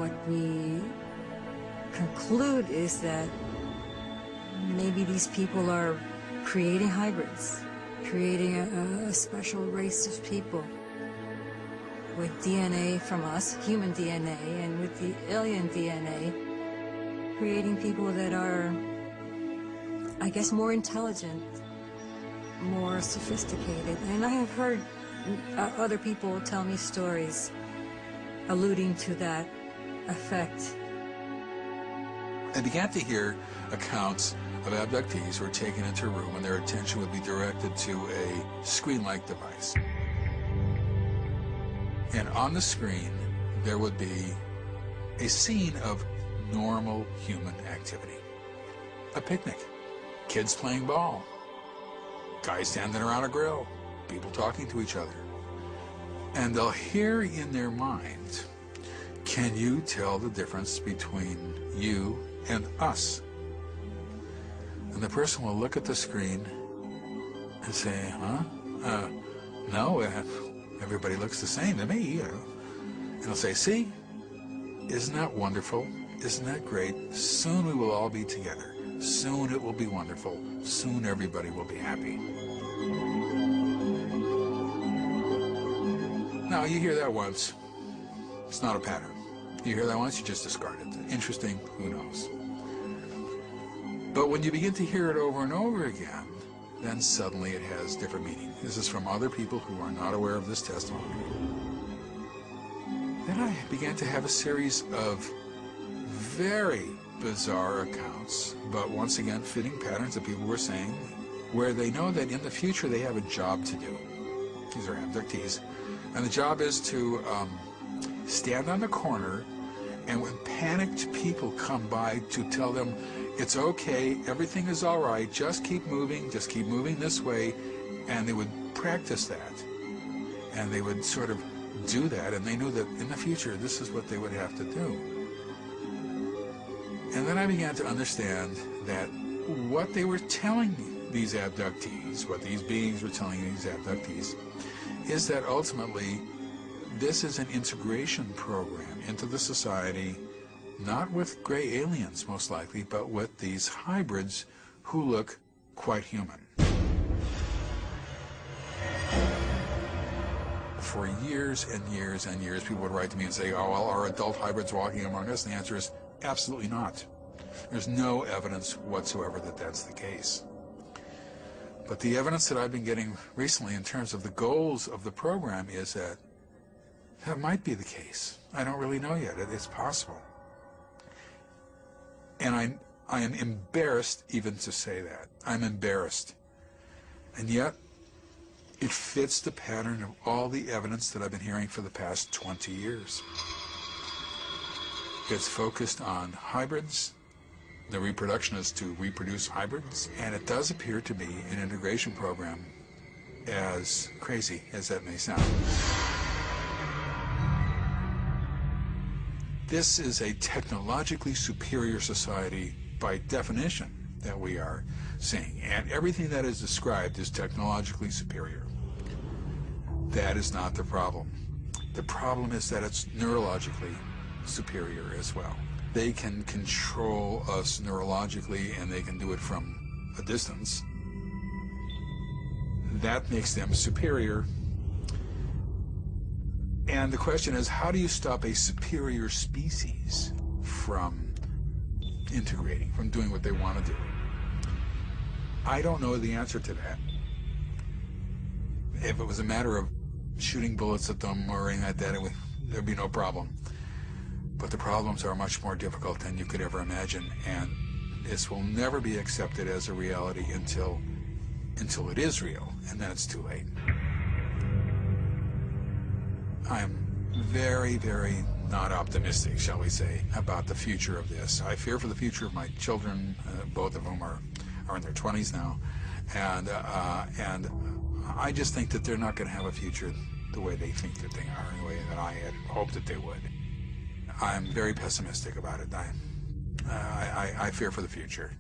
what we conclude is that maybe these people are creating hybrids, creating a special race of people with DNA from us, human DNA, and with the alien DNA, creating people that are, I guess, more intelligent, more sophisticated. And I have heard other people tell me stories alluding to that effect. I began to hear accounts of abductees who were taken into a room and their attention would be directed to a screen-like device. And on the screen, there would be a scene of normal human activity. A picnic, kids playing ball, guys standing around a grill, people talking to each other. And they'll hear in their mind, can you tell the difference between you and us? And the person will look at the screen and say, huh? No, everybody looks the same to me. And I'll say, see, isn't that wonderful? Isn't that great? Soon we will all be together. Soon it will be wonderful. Soon everybody will be happy. Now, you hear that once. It's not a pattern. You hear that once, you just discard it. Interesting, who knows? But when you begin to hear it over and over again, then suddenly it has different meaning. This is from other people who are not aware of this testimony. Then I began to have a series of very bizarre accounts, but once again fitting patterns that people were saying, where they know that in the future they have a job to do. These are abductees. And the job is to stand on the corner, and when panicked people come by, to tell them, it's okay, everything is all right, just keep moving this way. And they would practice that. And they would sort of do that, and they knew that in the future this is what they would have to do. And then I began to understand that what they were telling these abductees, what these beings were telling these abductees, is that ultimately this is an integration program into the society, not with gray aliens most likely, but with these hybrids who look quite human. For years and years and years, people would write to me and say, oh, well, are adult hybrids walking among us? And the answer is absolutely not. There's no evidence whatsoever that that's the case. But the evidence that I've been getting recently in terms of the goals of the program is that that might be the case. I don't really know yet. It's possible. And I am embarrassed even to say that. I'm embarrassed. And yet, it fits the pattern of all the evidence that I've been hearing for the past 20 years. It's focused on hybrids. The reproduction is to reproduce hybrids. And it does appear to be an integration program, as crazy as that may sound. This is a technologically superior society by definition that we are seeing. And everything that is described is technologically superior. That is not the problem. The problem is that it's neurologically superior as well. They can control us neurologically, and they can do it from a distance. That makes them superior. And the question is, how do you stop a superior species from integrating, from doing what they want to do? I don't know the answer to that. If it was a matter of shooting bullets at them or anything like that, there'd be no problem. But the problems are much more difficult than you could ever imagine, and this will never be accepted as a reality until it is real, and then it's too late. I'm very, very not optimistic, shall we say, about the future of this. I fear for the future of my children, both of whom are in their 20s now, and I just think that they're not going to have a future the way they think that they are, in the way that I had hoped that they would. I'm very pessimistic about it. I fear for the future.